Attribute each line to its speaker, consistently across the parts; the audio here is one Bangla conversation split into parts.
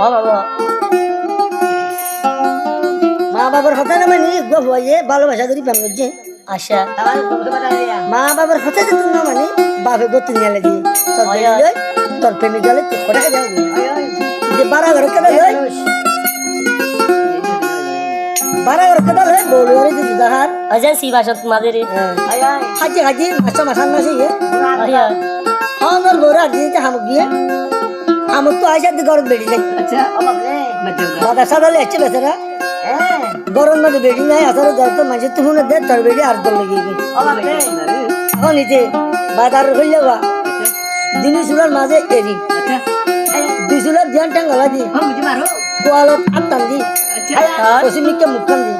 Speaker 1: বাবা
Speaker 2: মা বাবার কথা না মানি গো হয়ে ভালোবাসা করি প্রেম করছে
Speaker 1: আচ্ছা
Speaker 2: মা বাবার কথা যে তুমি না মানি বাপে গতি নিয়ে লাগি তোর তোর প্রেমিক গেলে কোটা যাও যে 12 ঘর কেন হয় 12 ঘর কেন হয় বড় বড় যে দাহার
Speaker 1: আচ্ছা শিবাসত মাদের
Speaker 2: হাজি হাজি মাছ মাছান মাছ ইয়ে
Speaker 1: আয়া
Speaker 2: আমার বড় আর দিতে হাম গিয়ে আমার তো আইসা দি গরম বেড়ি যায়
Speaker 1: আচ্ছা
Speaker 2: বাদা সাদা লেছে বেচারা গরম মধ্যে বেড়ি নাই আসলে যাতে মাঝে তুমি দে তোর বেড়ি আর দল লেগে গই এখন নিচে বাজার হইলে বা দিনী চুলার মাঝে এরি দুই চুলার ধ্যান টাঙ্গালা দি কোয়ালত আটটান দি পশ্চিমিককে মুখখান দি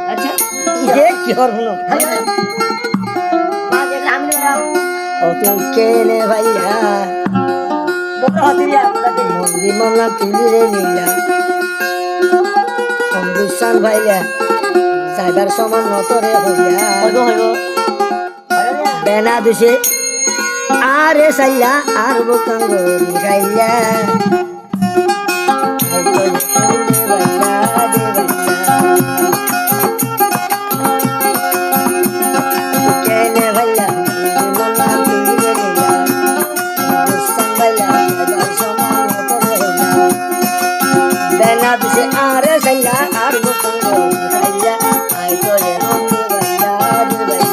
Speaker 2: ইয়ে কিহর শুনো ও তুই কেনে ভাইয়া মন্দি মনা তুলি রে নীলা সন্দুসান ভাইয়া সাইবার সমান নতরে হইয়া বেনা দুসে আরে সাইয়া আর বোকাঙ্গরি খাইয়া কেনে ভাইয়া মনা তুলি রে নীলা সন্দুসান ভাইয়া সাইবার সমান নতরে হইয়া বেনা দুসে আরে সাইয়া আর বোকাঙ্গরি খাইয়া আই তোরে রঙে ভাইয়া দি ভাইয়া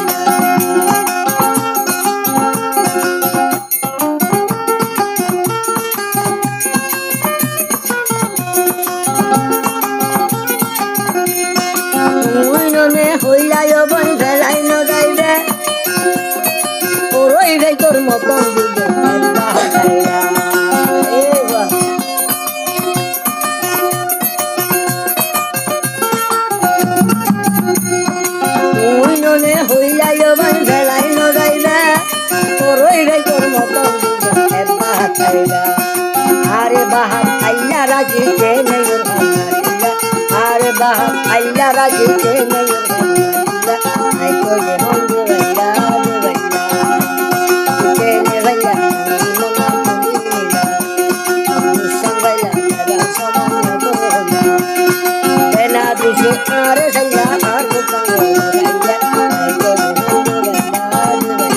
Speaker 2: মুইননে হইলায় বন ফেলাই ন যাইবে ওরই ভাই তোর মতন দুজন বাহাইয়া এ বাহ মুইননে হইলায় বন ফেলাই ন যাইবে ওরই ভাই তোর মতন দুজন বাহাইয়া আরে বাহার আইয়া রাজি কে নেই আরে বাহার আইলা রাজি কে নেই আই তোরে হঙ্গে ভাইয়া দে ভাইয়া কে নে ভাইয়া মনা তুলি নীলা মুসং ভাইয়া দাদা সমান তোরে হইয়া বেনা দিছে আরে সাইয়া আর বুকাং ভাইয়া আই তোরে হঙ্গে ভাইয়া দে ভাইয়া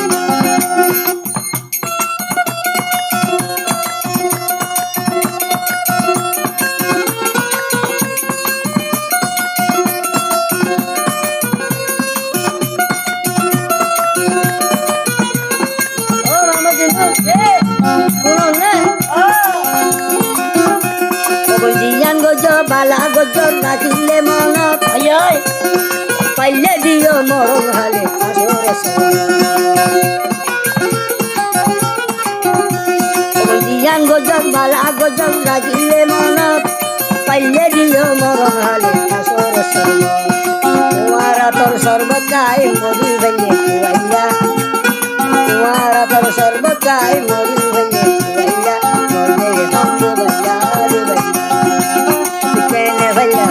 Speaker 2: বালা গজর রাখিলে মনত পাইলে দিও মরম হালে দিয়ান গজর বালা গজর রাখিলে মনত পাইলে দিও মরম হালে তোমারা তোর সর্বকাই মরি ভাইলে খুয়াইয়া তোমারা তোর সর্বকাই মরি ভাইলে খুয়াইয়া মরে হঙ্গে ভাইয়া রে ভাইয়া ভাইয়া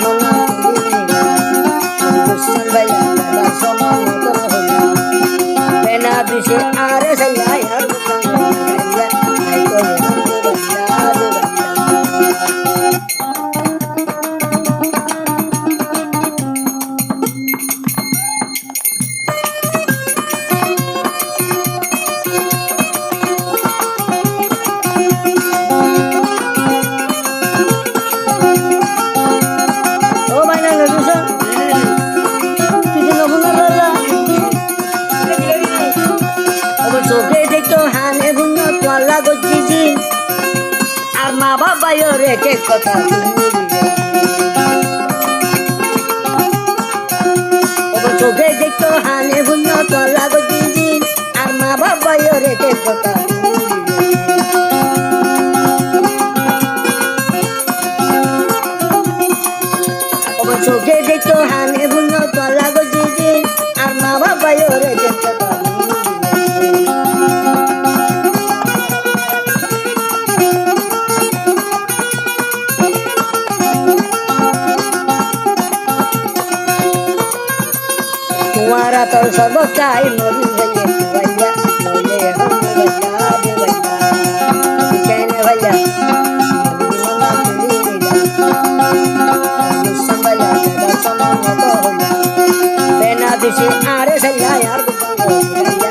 Speaker 2: মনা তুলি নীলা সন্দুসান ভাইয়া দাদা সমান তোর হইয়া বেনা দিছে আরে সাইয়া আর বুকাং ভাইয়া আই তোরে হঙ্গে ভাইয়া রে চোখে দেখতো হানে ভুন্য তোলা গজিজি আর মা বাবা রেখে কথা চোখে দেখতো হানে ভুন্য তোলা গজিজি আর মা বাবা রেখে কথা চোখে দেখতো হানে ভুন্য তোলা গজিজি আর মা বাবা রেখে কথা तुम्हारा तो सब काई मरी भैया भैया नोले हम भैया दे भैया कहने भैया আর